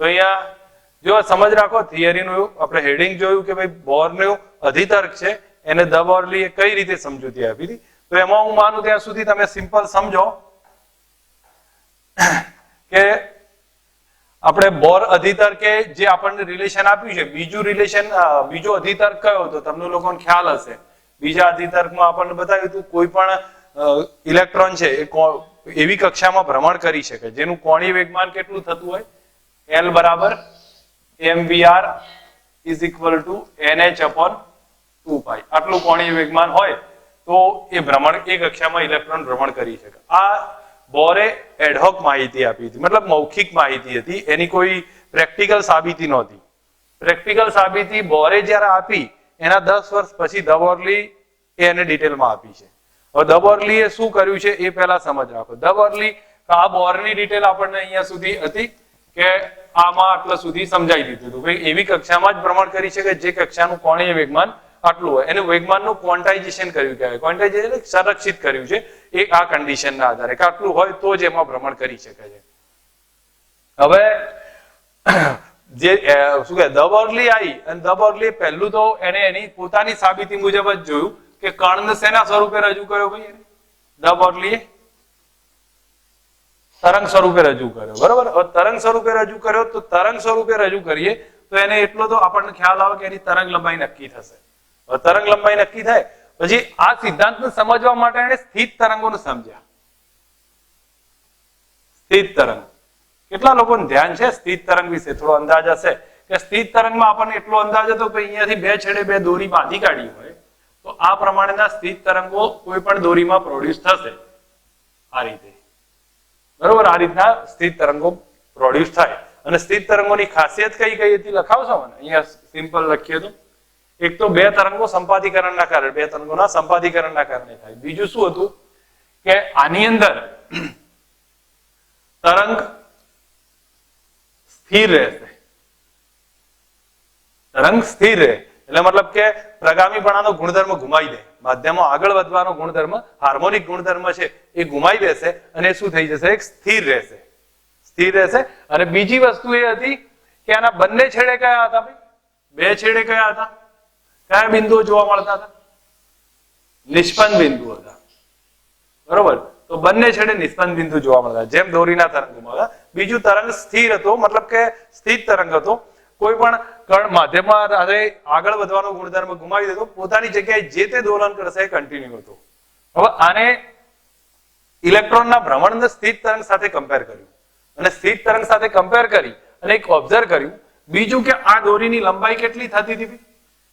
તો અહીંયા જો સમજ રાખો, થિયરીનું આપણે હેડિંગ જોયું કે ભાઈ બોરનું અધિતર્ક છે એને ધ બોર્લી કઈ રીતે સમજૂતી આપી હતી. તો એમાં હું માનું ત્યાં સુધી તમે સિમ્પલ સમજો કે આપણે બોર અધિતર્કે જે આપણને રિલેશન આપ્યું છે, બીજો અધિતર્ક કયો હતો તમને લોકોને ખ્યાલ હશે. બીજા અધિતર્કમાં આપણને બતાવ્યું હતું કોઈ પણ ઇલેક્ટ્રોન છે એ એવી કક્ષામાં ભ્રમણ કરી શકે જેનું કોણીય વેગમાન કેટલું થતું હોય, L બરાબર mvr is equal to nh/2π. આટલું કોણીય વેગમાન હોય તો એ કક્ષામાં ઇલેક્ટ્રોન ભ્રમણ કરી શકે. આ બોરે એડહોક માહિતી આપી હતી, મતલબ મૌખિક માહિતી હતી, એની કોઈ પ્રેક્ટિકલ સાબિતી નહોતી. પ્રેક્ટિકલ સાબિતી બોરે જ્યારે આપી એના 10 વર્ષ પછી ધ બોર્લી એને ડિટેલમાં આપી છે. હવે ધ બોર્લીએ શું કર્યું છે એ પહેલા સમજ રાખો. ધ બોર્લી આ બોરની ડિટેલ આપણને અહીંયા સુધી હતી કે આમાં આટલા સુધી સમજાઈ દીધું હતું કે એવી કક્ષામાં જ ભ્રમણ કરી શકે જે કક્ષાનું કોણીય વેગમાન આટલું હોય. એનું વેગમાનનું ક્વોન્ટાઇઝેશન કર્યું કહેવાય. ક્વોન્ટાઇઝેશન સંરક્ષિત કર્યું છે એ આ કન્ડિશનના આધારે કે આટલું હોય તો જ એમાં ભ્રમણ કરી શકે છે. હવે જે શું કહે ધ બોર્લી આવી અને ધ બોર્લી પહેલું તો એને એની પોતાની સાબિતી મુજબ જ જોયું કે કણને શેના સ્વરૂપે રજૂ કર્યો ભાઈ? ધ બોર્લીએ તરંગ સ્વરૂપે રજૂ કર્યો, બરોબર. હવે તરંગ સ્વરૂપે રજૂ કર્યો તો તરંગ સ્વરૂપે રજૂ કરીએ તો એને એટલો તો આપણને ખ્યાલ આવે કે એની તરંગ લંબાઈ નક્કી થશે. હવે તરંગ લંબાઈ નક્કી થાય પછી આ સિદ્ધાંતને સમજવા માટે એને સ્થિત તરંગોને સમજ્યા. સ્થિત તરંગ કેટલા લોકોને ધ્યાન છે સ્થિત તરંગ વિશે? થોડો અંદાજ હશે કે સ્થિત તરંગમાં આપણને એટલો અંદાજ હતો કે અહીંયાથી બે છેડે બે દોરી બાંધી કાઢી હોય તો આ પ્રમાણેના સ્થિત તરંગો કોઈ પણ દોરીમાં પ્રોડ્યુસ થશે આ રીતે, બરોબર. આ રીતના સ્થિત તરંગો પ્રોડ્યુસ થાય. અને સ્થિત તરંગોની ખાસિયત કઈ કઈ હતી લખાવશો મને? અહીંયા સિમ્પલ લખીએ તો એક તો બે તરંગોના સંપાદીકરણના કારણે થાય. બીજું શું હતું કે આની અંદર તરંગ સ્થિર રહેશે. તરંગ સ્થિર રહે એટલે મતલબ કે પ્રગામીપણાનો ગુણધર્મ ગુમાવી દે. માધ્યમમાં આગળ વધવાનો ગુણધર્મ, હાર્મોનિક ગુણધર્મ છે એ ગુમાવી દેશે અને શું થઈ જશે? એક સ્થિર રહેશે. અને બીજી વસ્તુ એ હતી કે આના બંને છેડે કયા હતા ભાઈ? બે છેડે કયા હતા? કયા બિંદુઓ જોવા મળતા હતા? નિષ્પન્ન બિંદુઓ હતા, બરોબર. તો બંને છેડે નિષ્પન્ન બિંદુ જોવા મળતા જેમ દોરીના તરંગોમાં હતા. બીજું તરંગ સ્થિર હતો, મતલબ કે સ્થિત તરંગ હતો. કોઈ પણ કણ માધ્યમમાં આગળ વધવાનો ગુણધર્મ ગુમાવી દેતો, પોતાની જગ્યાએ જે તે દોલન કરશે એ કન્ટિન્યુ હતો. હવે આને ઇલેક્ટ્રોનના ભ્રમણને સ્થિત તરંગ સાથે કમ્પેર કર્યું અને સ્થિત તરંગ સાથે કમ્પેર કરી અને એક ઓબ્ઝર્વ કર્યું બીજું કે આ દોરીની લંબાઈ કેટલી થતી હતી?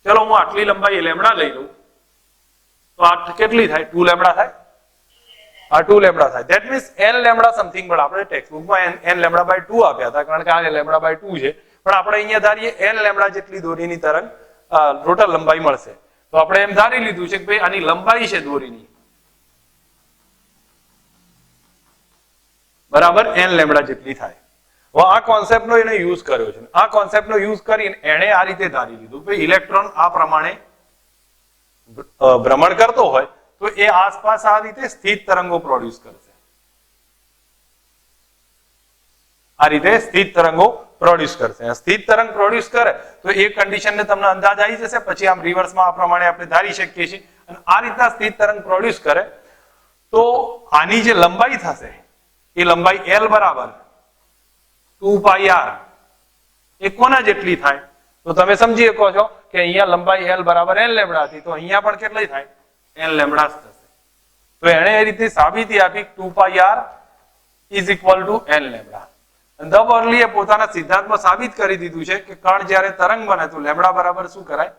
ચલો હું આટલી લંબાઈ લેમડા લઈ લઉં તો આ કેટલી થાય? 2 લેમડા થાય. આ 2 લેમડા થાય. That means n lambda something. પણ આપણે ટેક્સ્ટબુકમાં n લેમડા બાય 2 આપ્યા હતા કારણ કે આ લેમડા બાય 2 છે. પણ આપણે અહીંયા ધારીએ n લેમડા જેટલી દોરીની તરંગ ટોટલ લંબાઈ મળશે. તો આપણે એમ ધારી લીધું છે કે ભાઈ આની લંબાઈ છે દોરીની બરાબર n લેમડા જેટલી થાય. હવે આ કોન્સેપ્ટનો એને યુઝ કર્યો છે. આ કોન્સેપ્ટનો યુઝ કરીને એણે આ રીતે ધારી લીધું કે ઇલેક્ટ્રોન આ પ્રમાણે ભ્રમણ કરતો હોય તો એ આસપાસ આ રીતે સ્થિત તરંગો પ્રોડ્યુસ કરશે. આ રીતે સ્થિત તરંગો પ્રોડ્યુસ કરશે. સ્થિત તરંગ પ્રોડ્યુસ કરે તો એ કન્ડિશનને તમને અંદાજ આવી જશે. પછી આમ રિવર્સમાં આ પ્રમાણે આપણે ધારી શકીએ છીએ. અને આ રીતના સ્થિત તરંગ પ્રોડ્યુસ કરે તો આની જે લંબાઈ થશે એ લંબાઈ L બરાબર 2πr એ કોના જેટલી થાય? તો તમે સમજી શકો છો કે અહીંયા લંબાઈ L બરાબર n લેમડા હતી તો અહીંયા પણ કેટલી થાય? n લેમડા થશે. તો એણે એ રીતે સાબિતી આપી 2πr is equal to n lambda. The બોર્લીએ પોતાના સિદ્ધાંતમાં સાબિત કરી દીધું છે કે કણ જ્યારે તરંગ બને તો લેમડા બરાબર શું કરાય?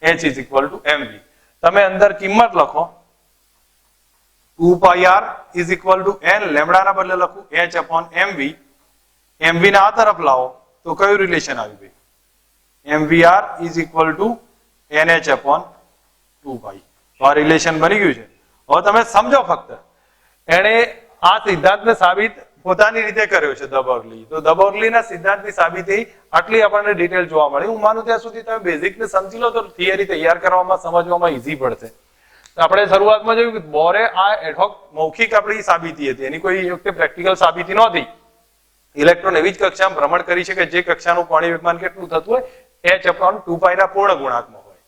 h is equal to mv. તમે અંદર કિંમત લખો 2πr is equal to n લેમડાના બદલે લખું h/mv. mv ને આ તરફ લાવો તો કયું રિલેશન આવ્યું ભાઈ? mvr is equal to nh/2π. તો આ રિલેશન બની ગયું છે. હવે તમે સમજો ફક્ત એણે આ સિદ્ધાંતને સાબિત પોતાની રીતે કર્યો છે ધ બોર્લી. તો ધ બોર્લીના સિદ્ધાંતની સાબિતી આટલી આપણને ડિટેલ જોવા મળી. હું માનું ત્યાં સુધી તમે બેઝિકને સમજી લો તો થિયરી તૈયાર કરવામાં સમજવામાં ઈઝી પડશે. આપણે શરૂઆતમાં જોયું કે બોરે આ એડહોક મૌખિક આપણી સાબિતી હતી, એની કોઈ વખતે પ્રેક્ટિકલ સાબિતી નહોતી. ઇલેક્ટ્રોન એવી જ કક્ષામાં ભ્રમણ કરી છે કે જે કક્ષાનું કોણીય વેગમાન કેટલું થતું હોય h/2π ના પૂર્ણ ગુણાંકમાં હોય.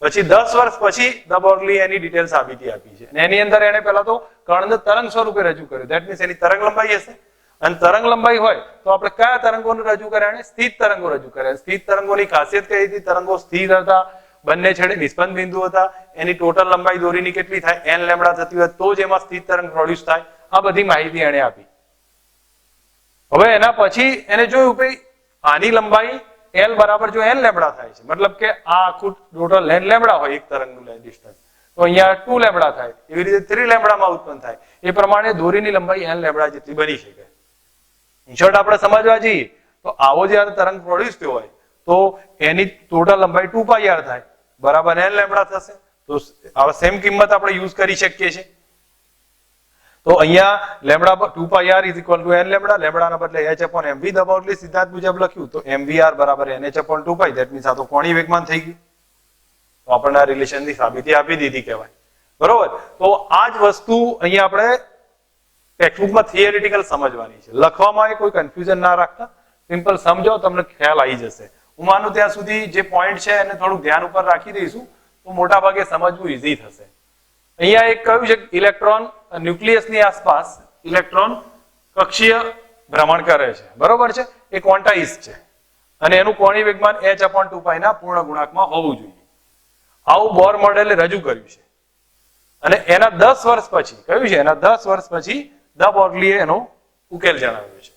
પછી 10 વર્ષ પછી ધ બોર્ગલી એની ડિટેલ સાબિતી આપી છે અને એની અંદર એને પહેલા તો કણને તરંગ સ્વરૂપે રજૂ કર્યું. ધેટ મીન્સ એની તરંગ લંબાઈ હશે અને તરંગ લંબાઈ હોય તો આપણે કયા તરંગોને રજૂ કર્યા? એને સ્થિત તરંગો રજૂ કર્યા. સ્થિત તરંગોની ખાસિયત કઈ હતી? તરંગો સ્થિર હતા, બંને છેડે નિસ્પંદ બિંદુ હતા, એની ટોટલ લંબાઈ દોરીની કેટલી થાય? n લેમ્ડા થતી હોય તો જ એમાં સ્થિત તરંગ પ્રોડ્યુસ થાય. આ બધી માહિતી એને આપી. હવે એના પછી એને જોયું કે આની લંબાઈ L બરાબર જો n લેમ્ડા થાય છે, મતલબ કે આ આખું ટોટલ n લેમ્ડા હોય એક તરંગનું ડિસ્ટન્સ, તો અહીંયા 2 લેમ્ડા થાય, એવી રીતે 3 લેમ્ડામાં ઉત્પન્ન થાય. એ પ્રમાણે દોરીની લંબાઈ n લેમ્ડા જેટલી બની શકે. ઇન શોર્ટ આપણે સમજવા જઈએ તો આવો જ્યારે તરંગ પ્રોડ્યુસ થયો હોય તો એની ટોટલ લંબાઈ 2πr થાય, બરાબર n લેમ્ડા થશે. તો આ સેમ કિંમત આપણે યુઝ કરી શકીએ છીએ. તો અહીંયા lambda 2πr is equal to n lambda, લેમ્ડાના બદલે h/mv ધ બોર્ગલી સિદ્ધાંત મુજબ લખ્યું તો mvr બરાબર nh/2π. ધેટ મીન્સ આ તો કોણીય વેગમાન થઈ ગયું. તો આપણને આ રિલેશનની સાબિતી આપી દીધી કહેવાય. બરોબર. તો આ જ વસ્તુ અહીંયા આપણે ટેક્સ્ટબુકમાં થિયરિટિકલ સમજવાની છે. લખવામાં એ કોઈ કન્ફ્યુઝન ના રાખતા, સિમ્પલ સમજો તમને ખ્યાલ આવી જશે. હું માનું ત્યાં સુધી જે પોઈન્ટ છે એને થોડું ધ્યાન ઉપર રાખી દઈશું તો મોટા ભાગે સમજવું ઈઝી થશે. અહીંયા એક કહ્યું છે ઇલેક્ટ્રોન ન્યુક્લિયસની આસપાસ ઇલેક્ટ્રોન કક્ષીય ભ્રમણ કરે છે, બરોબર છે, એ ક્વોન્ટાઇઝ છે અને એનું કોણીય વેગમાન h/2π ના પૂર્ણ ગુણાંકમાં હોવું જોઈએ. આવું બોર મોડેલે રજૂ કર્યું છે અને એના 10 વર્ષ પછી કહ્યું છે, એના 10 વર્ષ પછી ધ બોર્ગલીએ એનો ઉકેલ જણાવ્યો છે.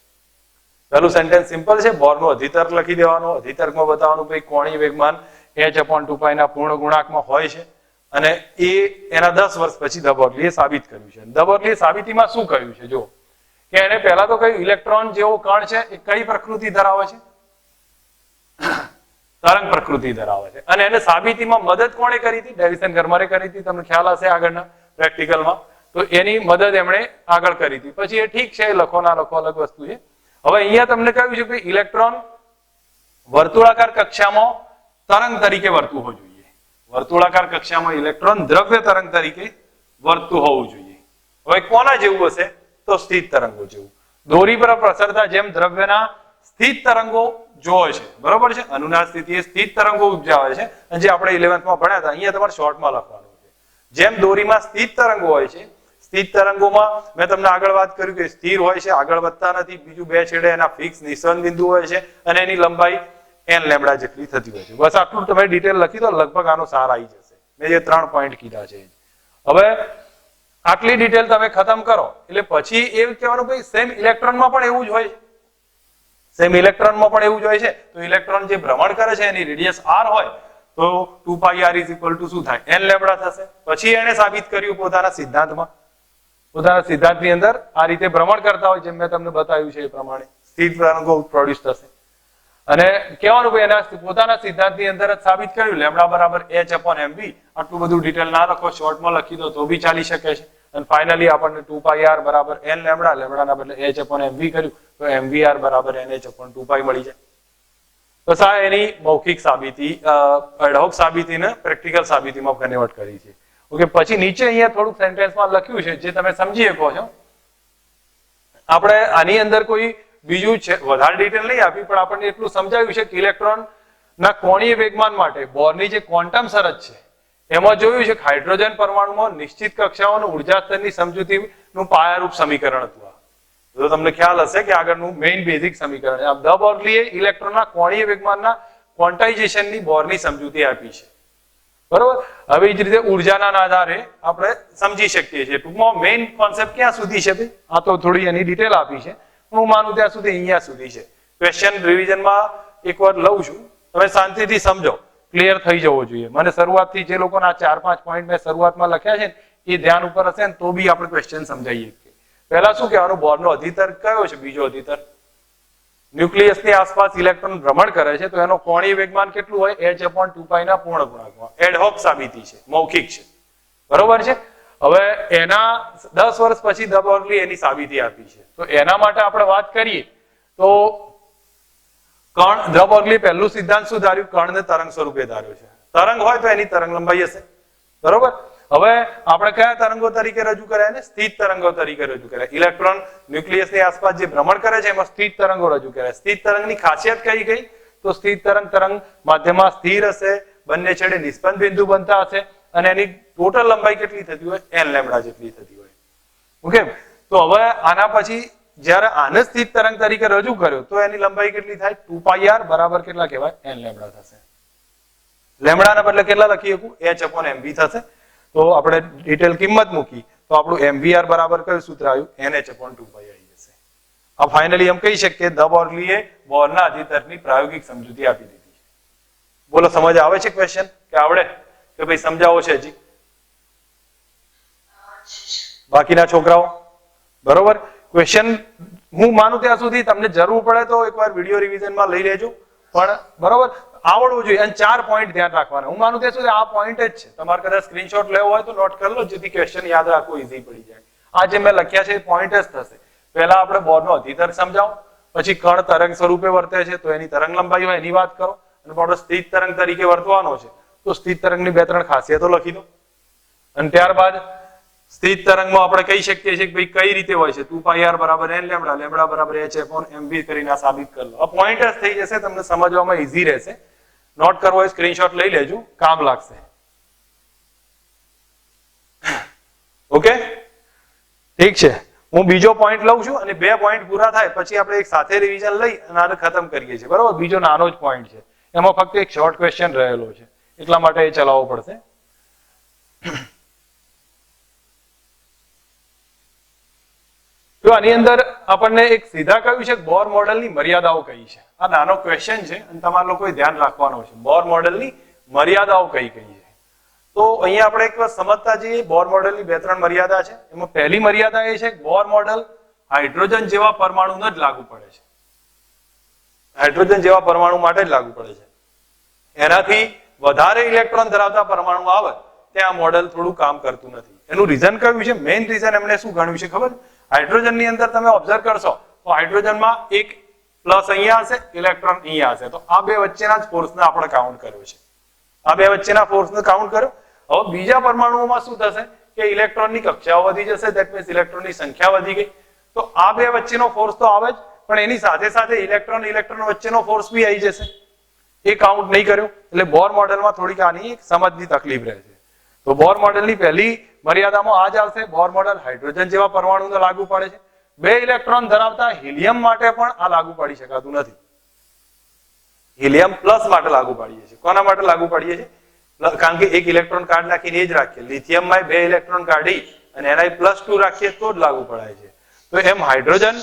પહેલું સેન્ટેન્સ સિમ્પલ છે, બોરનો અધિતર્ક લખી દેવાનો, અધિતર્કમાં બતાવવાનું કે કોણીય વેગમાન h/2π ના પૂર્ણ ગુણાંકમાં હોય છે અને એ એના 10 વર્ષ પછી ધ બોર્ગલીએ સાબિત કર્યું છે. ધ બોર્ગલીએ સાબિતીમાં શું કહ્યું છે જો કે એને પહેલા તો કહ્યું ઇલેક્ટ્રોન જેવો કણ છે એ કઈ પ્રકૃતિ ધરાવે છે? તરંગ પ્રકૃતિ ધરાવે છે. અને એને સાબિતીમાં મદદ કોણે કરી હતી? ડેવિસન ગર્મરે કરી હતી. તમને ખ્યાલ હશે આગળના પ્રેક્ટિકલમાં. તો એની મદદ એમણે આગળ કરી હતી. પછી એ ઠીક છે, લખો ના લખો અલગ વસ્તુ છે. હવે અહીંયા તમને કહ્યું છે કે ઇલેક્ટ્રોન વર્તુળાકાર કક્ષામાં તરંગ તરીકે વર્તું હોવું જોઈએ. વર્તુળાકાર કક્ષામાં ઇલેક્ટ્રોન દ્રવ્ય તરંગ તરીકે વર્તું હોવું જોઈએ. હવે કોના જેવું હશે? તો સ્થિત તરંગો જેવું. દોરી પર પ્રસરતા જેમ દ્રવ્યના સ્થિત તરંગો જોવે છે, બરોબર છે, અનુનાદ સ્થિતિએ સ્થિત તરંગો ઉપજાવે છે જે આપણે 11th માં ભણ્યા હતા. અહીંયા તમારે શોર્ટમાં લખવાનું છે. જેમ દોરીમાં સ્થિત તરંગો હોય છે, સ્થિત તરંગોમાં મેં તમને આગળ વાત કરી કે સ્થિર હોય છે, આગળ વધતા નથી, બીજું બે છેડે એના ફિક્સ નિસ્વન બિંદુ હોય છે અને એની લંબાઈ n લેમ્ડા જેટલી થતી હોય છે. બસ આટલું તમે ડિટેલ લખી દો, લગભગ આનો સાર આવી જશે. મેં જે 3 પોઈન્ટ કીધા છે. હવે આટલી ડિટેલ તમે ખતમ કરો એટલે પછી એવું કહેવાનું ભાઈ સેમ ઇલેક્ટ્રોનમાં પણ એવું જ હોય છે. સેમ ઇલેક્ટ્રોનમાં પણ એવું જ હોય છે. તો ઇલેક્ટ્રોન જે ભ્રમણ કરે છે એની રેડિયસ r હોય તો 2πr ઇઝ ઇક્વલ ટુ શું થાય? n લેમ્ડા થશે. પછી એને સાબિત કર્યું પોતાના સિદ્ધાંતમાં. પોતાના સિદ્ધાંતની અંદર આ રીતે ભ્રમણ કરતા હોય જેમ મેં તમને બતાવ્યું છે એ પ્રમાણે સ્થિર તરંગો પ્રોડ્યુસ થશે. અને કહેવાનું ભાઈ એના પોતાના સિદ્ધાંતની અંદર જ સાબિત કર્યું લેમ્ડા બરાબર h/mv. આટલું બધું ડિટેલ ના લખો, શોર્ટમાં લખી દો તો બી ચાલી શકે છે. અને ફાઇનલી આપણને 2πr બરાબર n લેમ્ડા, લેમ્ડાના બદલે h/mv કર્યું તો mvr બરાબર nh/2π મળી જાય. તો આ એની મૌખિક સાબિતી, એડહોક સાબિતીને પ્રેક્ટિકલ સાબિતીમાં કન્વર્ટ કરી છે. ઓકે. પછી નીચે અહીંયા થોડુંક સેન્ટેન્સમાં લખ્યું છે જે તમે સમજી શકો છો. આપણે આની અંદર કોઈ બીજું છે વધારે ડિટેલ નહીં આપી, પણ આપણને એટલું સમજાવ્યું છે કે ઇલેક્ટ્રોન ના કોણીય વેગમાન માટે બોરની જે ક્વોન્ટમ શરત છે એમાં જોયું છે કે હાઇડ્રોજન પરમાણુમાં નિશ્ચિત કક્ષાઓનું ઉર્જા સ્તરની સમજૂતીનું પાયારૂપ સમીકરણ હતું. તો તમને ખ્યાલ હશે કે આગળનું મેઇન બેઝિક સમીકરણ છે. ધ બોર્ગલીએ ઇલેક્ટ્રોનના કોણીય વેગમાનના ક્વોન્ટાઇઝેશનની બોરની સમજૂતી આપી છે, બરોબર. હવે જ રીતે ઉર્જાના આધારે આપણે સમજી શકીએ છીએ. ટૂંકમાં મેઇન કોન્સેપ્ટ ક્યાં સુધી છે ભાઈ? આ તો થોડી એની ડિટેલ આપી છે, હું માનું ત્યાં સુધી અહીંયા સુધી છે. ક્વેશ્ચન રિવિઝનમાં એકવાર લઉં છું, તમે શાંતિથી સમજો, ક્લિયર થઈ જવો જોઈએ. મને શરૂઆતથી જે લોકોના 4-5 પોઈન્ટ મેં શરૂઆતમાં લખ્યા છે એ ધ્યાન ઉપર હશે ને તો બી આપણે ક્વેશ્ચન સમજાઈએ. પહેલા શું કહેવાનું? બોરનો અધિતર્ક કયો છે? બીજો અધિતર્ક. ન્યુક્લિયસની આસપાસ ઇલેક્ટ્રોન ભ્રમણ કરે છે તો એનો કોણીય વેગમાન કેટલું હોય? h/2π ના પૂર્ણ ગુણાંકમાં. એડહોક સાબિતી છે, મૌખિક છે, બરોબર છે. હવે એના 10 વર્ષ પછી ધ બોર્ગલી એની સાબિતી આપી છે. તો એના માટે આપણે વાત કરીએ તો ધ બોર્ગલી પહેલું સિદ્ધાંત શું ધાર્યું? કણને તરંગ સ્વરૂપે ધાર્યો છે. તરંગ હોય તો એની તરંગ લંબાઈ હશે, બરોબર. હવે આપણે કયા તરંગો તરીકે રજૂ કર્યા એને સ્થિત તરંગો તરીકે રજૂ કર્યા. ઇલેક્ટ્રોન ન્યુક્લિયસની આસપાસ જે ભ્રમણ કરે છે એમાં સ્થિત તરંગો રજૂ કર્યા. સ્થિત તરંગની ખાસિયત કઈ ગઈ? તો સ્થિત તરંગ માધ્યમમાં સ્થિર હશે, બંને છેડે નિષ્પન્ન બિંદુ બનતા હશે અને એની ટોટલ લંબાઈ કેટલી થતી હોય? n લેમ્બડા જેટલી થતી હોય. ઓકે, તો હવે આના પછી જ્યારે આને સ્થિત તરંગ તરીકે રજૂ કર્યો તો એની લંબાઈ કેટલી થાય? 2πr બરાબર કેટલા કહેવાય? n લેમ્બડા થશે. લેમ્બડાના બદલે કેટલા લખી શકું? h/mv થશે. તો આપણે ડિટેલ કિંમત મૂકી તો આપણું mvr બરાબર કયું સૂત્ર આવ્યું? nh/2π આવી જશે. આ ફાઇનલી એમ કહી શકીએ ધ બોર્નલીએ બોરના અધિતર્કની પ્રાયોગિક સમજૂતી આપી દીધી. બોલો, સમજ આવે છે? ક્વેશ્ચન કે આવડે કે ભાઈ સમજાવો છે હજી બાકીના છોકરાઓ? બરોબર. ક્વેશ્ચન હું માનું ત્યાં સુધી તમને જરૂર પડે તો એકવાર વિડીયો રિવિઝનમાં લઈ લેજો, પણ બરોબર આવડવું જોઈએ. અને 4 પોઈન્ટ ધ્યાન રાખવાના. હું માનું ત્યાં સુધી આ પોઈન્ટ જ છે. તમારે કદાચ સ્ક્રીનશોટ લેવો હોય તો નોટ કરી લો, જેથી ક્વેશ્ચન યાદ રાખવું ઈઝી પડી જાય. આ જે મેં લખ્યા છે એ પોઈન્ટ જ થશે. પહેલા આપણે બોરનો અધિતર્ક સમજાવો, પછી કણ તરંગ સ્વરૂપે વર્તે છે તો એની તરંગ લંબાઈ હોય એની વાત કરો, અને બોર્ડ સ્થિત તરંગ તરીકે વર્તવાનો છે તો સ્થિત તરંગની 2-3 ખાસિયતો લખી દો. અને ત્યારબાદ સ્થિત તરંગમાં આપણે કહી શકીએ છીએ કે ભાઈ કઈ રીતે હોય છે? 2πr બરાબર n લેમ્બડા, લેમ્બડા બરાબર h/mv કરીને આ સાબિત કરી લો. આ પોઈન્ટ જ થઈ જશે, તમને સમજવામાં ઈઝી રહેશે. નોટ કરવો હોય સ્ક્રીનશોટ લઈ લેજો, કામ લાગશે. ઓકે, ઠીક છે. હું બીજો પોઈન્ટ લઉં છું અને 2 પોઈન્ટ પૂરા થાય પછી આપણે એક સાથે રિવિઝન લઈ અને આને ખતમ કરીએ છીએ. બરોબર, બીજો નાનો જ પોઈન્ટ છે, એમાં ફક્ત એક શોર્ટ ક્વેશ્ચન રહેલો છે એટલા માટે એ ચલાવવો પડશે. તો આની અંદર આપણને એક સીધા કહ્યું છે બોર મોડેલની મર્યાદાઓ કઈ છે. આ નાનો ક્વેશ્ચન છે અને તમારે લોકોએ ધ્યાન રાખવાનો છે. બોર મોડેલની મર્યાદાઓ કઈ કઈ છે? તો અહીંયા આપણે એક વાર સમજતા જઈએ. બોર મોડેલની 2-3 મર્યાદા છે. એમાં પહેલી મર્યાદા એ છે કે બોર મોડેલ હાઇડ્રોજન જેવા પરમાણુને જ લાગુ પડે છે. હાઇડ્રોજન જેવા પરમાણુ માટે જ લાગુ પડે છે. એનાથી વધારે ઇલેક્ટ્રોન ધરાવતા પરમાણુ આવે ત્યાં મોડેલ થોડું કામ કરતું નથી. એનું રીઝન કયું છે? મેઇન રીઝન એમણે શું ગણ્યું છે ખબર? હાઇડ્રોજનની અંદર તમે ઓબ્ઝર્વ કરશો તો હાઇડ્રોજનમાં એક પ્લસ અહીંયા હશે, ઇલેક્ટ્રોન અહીંયા હશે. તો આ બે વચ્ચેના જ ફોર્સને આપણે કાઉન્ટ કર્યો છે. આ બે વચ્ચેના ફોર્સને કાઉન્ટ કર્યો. હવે બીજા પરમાણુઓમાં શું થશે કે ઇલેક્ટ્રોનની કક્ષાઓ વધી જશે, ધેટ મીન્સ ઇલેક્ટ્રોનની સંખ્યા વધી ગઈ. તો આ બે વચ્ચેનો ફોર્સ તો આવે જ, પણ એની સાથે સાથે ઇલેક્ટ્રોન વચ્ચેનો ફોર્સ બી આવી જશે. એ કાઉન્ટ નહીં કર્યો. એટલે બોર મોડેલમાં થોડીક આની સમજની તકલીફ રહે છે. તો બોર મોડેલની પહેલી મર્યાદામાં આ જ આવશે. બોર મોડેલ હાઇડ્રોજન જેવા પરમાણુને લાગુ પડે છે. 2 ઇલેક્ટ્રોન ધરાવતા હિલિયમ માટે પણ આ લાગુ પાડી શકાતું નથી. હિલિયમ પ્લસ માટે લાગુ પાડીએ છીએ. કોના માટે લાગુ પાડીએ છીએ? કારણ કે એક ઇલેક્ટ્રોન કાર્ડ નાખીને એ જ રાખીએ. લિથિયમમાં 2 ઇલેક્ટ્રોન કાઢી અને Ni+2 રાખીએ તો જ લાગુ પડાય છે. તો એમ હાઇડ્રોજન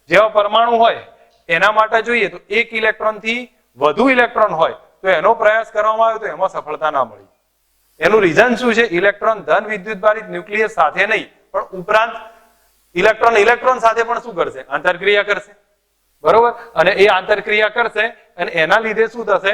જેવા પરમાણુ હોય એના માટે જોઈએ તો 1 ઇલેક્ટ્રોન થી વધુ ઇલેક્ટ્રોન હોય તો એનો પ્રયાસ કરવામાં આવે તો એમાં સફળતા ના મળી. એનું રીઝન શું છે? ઇલેક્ટ્રોન ધન વિદ્યુતભારિત ન્યુક્લિયસ સાથે નહીં પણ ઉપરાંત ઇલેક્ટ્રોન સાથે પણ શું કરશે? આંતરક્રિયા કરશે. બરોબર, અને એ આંતરક્રિયા કરશે અને એના લીધે શું થશે?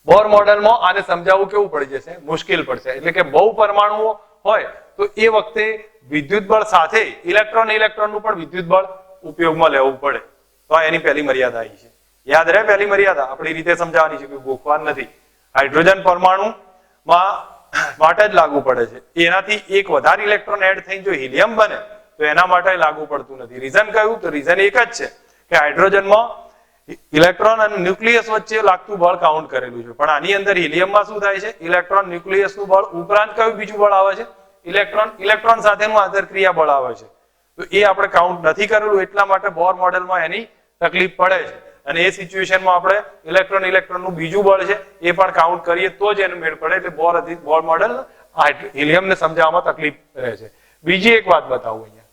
બોર મોડેલમાં આને સમજાવવું કેવું પડી જશે? મુશ્કેલ પડશે. એટલે કે બહુ પરમાણુઓ હોય તો એ વખતે વિદ્યુત બળ સાથે ઇલેક્ટ્રોનનું પણ વિદ્યુત બળ ઉપયોગમાં લેવું પડે. તો આ એની પહેલી મર્યાદા આવી છે. યાદ રહે, પહેલી મર્યાદા આપણી રીતે સમજાવવાની છે, કે ગોખવાન નથી. હાઇડ્રોજન પરમાણુ માટે જ લાગુ પડે છે. એનાથી એક વધારે ઇલેક્ટ્રોન એડ થઈને જો હિલિયમ બને તો એના માટે લાગુ પડતું નથી. રીઝન કયું? તો રીઝન એક જ છે કે હાઇડ્રોજનમાં ઇલેક્ટ્રોન અને ન્યુક્લિયસ વચ્ચે લાગતું બળ કાઉન્ટ કરેલું છે, પણ આની અંદર હિલિયમમાં શું થાય છે? ઇલેક્ટ્રોન ન્યુક્લિયસનું બળ ઉપરાંત કયું બીજું બળ આવે છે? ઇલેક્ટ્રોન સાથેનું આંતરક્રિયા બળ આવે છે. તો એ આપણે કાઉન્ટ નથી કરેલું, એટલા માટે બોર મોડેલમાં એની તકલીફ પડે છે. અને એ સિચ્યુએશનમાં આપણે ઇલેક્ટ્રોનનું બીજું બળ છે એ પણ કાઉન્ટ કરીએ તો જ એનું મેળ પડે. એટલે બોર મોડેલ હિલિયમને સમજાવવામાં તકલીફ રહે છે. બીજી એક વાત બતાવું અહીંયા,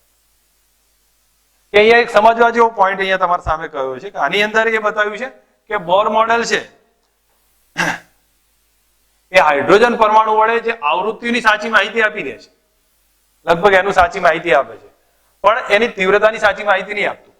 કે અહીંયા એક સમજવા જેવો પોઈન્ટ અહીંયા તમારી સામે કયો છે કે આની અંદર એ બતાવ્યું છે કે બોર મોડેલ છે એ હાઇડ્રોજન પરમાણુ વડે જે આવૃત્તિની સાચી માહિતી આપી દે છે. લગભગ એનું સાચી માહિતી આપે છે, પણ એની તીવ્રતાની સાચી માહિતી નહીં આપતું.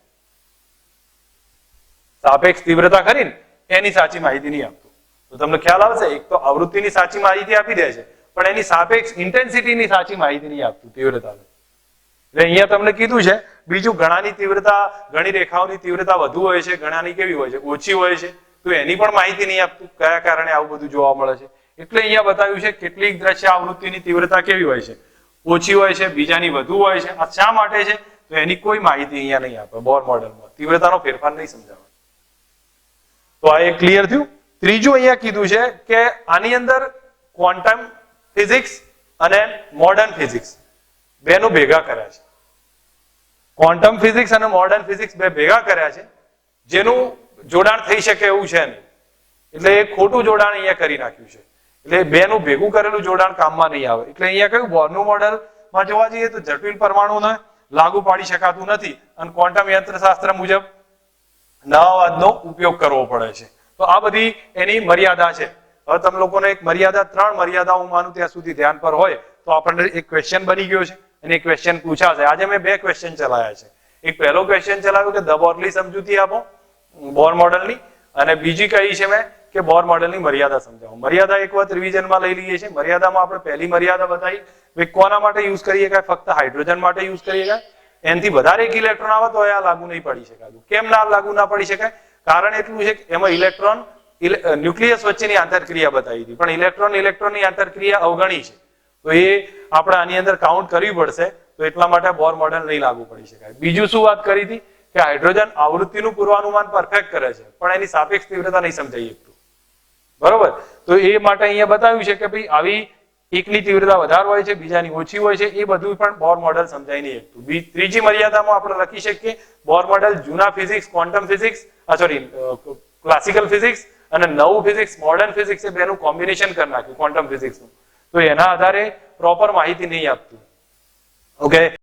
સાપેક્ષ તીવ્રતા કરીને એની સાચી માહિતી નહીં આપતું. તો તમને ખ્યાલ આવશે, એક તો આવૃત્તિની સાચી માહિતી આપી દે છે પણ એની સાપેક્ષ ઇન્ટેન્સિટીની સાચી માહિતી નહીં આપતું, તીવ્રતા. એટલે અહીંયા તમને કીધું છે. બીજું, ઘણાની તીવ્રતા, ઘણી રેખાઓની તીવ્રતા વધુ હોય છે, ઘણાની કેવી હોય છે? ઓછી હોય છે. તો એની પણ માહિતી નહીં આપતું, કયા કારણે આવું બધું જોવા મળે છે. એટલે અહીંયા બતાવ્યું છે કેટલીક દ્રશ્ય આવૃત્તિની તીવ્રતા કેવી હોય છે, ઓછી હોય છે, બીજાની વધુ હોય છે. આ શા માટે છે? તો એની કોઈ માહિતી અહીંયા નહીં આપે બોર મોડેલમાં. તીવ્રતાનો ફેરફાર નહીં સમજાવે. તો આ એક ક્લિયર થયું. ત્રીજું અહીંયા કીધું છે કે આની અંદર ક્વોન્ટમ ફિઝિક્સ અને મોડર્ન ફિઝિક્સ બેનું ભેગા કર્યા છે. ક્વોન્ટમ ફિઝિક્સ અને મોડર્ન ફિઝિક્સ બે ભેગા કર્યા છે, જેનું જોડાણ થઈ શકે એવું છે નહીં. એટલે એ ખોટું જોડાણ અહીંયા કરી નાખ્યું છે. એટલે બેનું ભેગું કરેલું જોડાણ કામમાં નહીં આવે. એટલે અહીંયા કયું બોરનું મોડેલમાં જોવા જઈએ તો જટિલ પરમાણુને લાગુ પાડી શકાતું નથી અને ક્વોન્ટમ યંત્રશાસ્ત્ર મુજબ નવાવાદનો ઉપયોગ કરવો પડે છે. તો આ બધી એની મર્યાદા છે. હવે તમે લોકોને એક મર્યાદા, 3 મર્યાદા હું માનું ત્યાં સુધી ધ્યાન પર હોય તો આપણને એક ક્વેશ્ચન બની ગયો છે અને એક ક્વેશ્ચન પૂછાશે. આજે મેં 2 ક્વેશ્ચન ચલાવ્યા છે. એક પહેલો ક્વેશ્ચન ચલાવ્યો કે ધ બોર્લી સમજૂતી આપો બોર મોડેલની, અને બીજી કઈ છે મેં કે બોર મોડેલની મર્યાદા સમજાવો. મર્યાદા એક વખત રિવિઝનમાં લઈ લઈએ છીએ. મર્યાદામાં આપણે પહેલી મર્યાદા બતાવી ભાઈ કોના માટે યુઝ કરીએ કે ફક્ત હાઇડ્રોજન માટે યુઝ કરીએ કે એનાથી વધારે એક ઇલેક્ટ્રોન આવે તો આ લાગુ નહીં પડી શકાતું. કેમ ના લાગુ ના પડી શકાય? કારણ એટલું છે કે એમાં ઇલેક્ટ્રોન ન્યુક્લિયસ વચ્ચેની આંતરક્રિયા બતાવી હતી, પણ ઇલેક્ટ્રોનની આંતરક્રિયા અવગણી છે. તો એ આપણે આની અંદર કાઉન્ટ કરવી પડશે. તો એટલા માટે બોર મોડેલ નહીં લાગુ પડી શકાય. બીજું શું વાત કરી હતી કે હાઇડ્રોજન આવૃત્તિનું પૂર્વાનુમાન પરફેક્ટ કરે છે, પણ એની સાપેક્ષ તીવ્રતા નહીં સમજાઈ શકતું. બરોબર? તો એ માટે અહીંયા બતાવ્યું છે કે ભાઈ આવી એકની તીવ્રતા વધારે હોય છે, બીજાની ઓછી હોય છે. એ બધું પણ બોર મોડેલ સમજાઈ નહીં શકતું. ત્રીજી મર્યાદામાં આપણે લખી શકીએ બોર મોડેલ જૂના physics, quantum physics, classical physics અને નવું ફિઝિક્સ, મોડર્ન ફિઝિક્સ એ બેનું કોમ્બિનેશન કરી નાખ્યું ક્વોન્ટમ ફિઝિક્સનું. તો એના આધારે પ્રોપર માહિતી નહીં આપતું. ઓકે.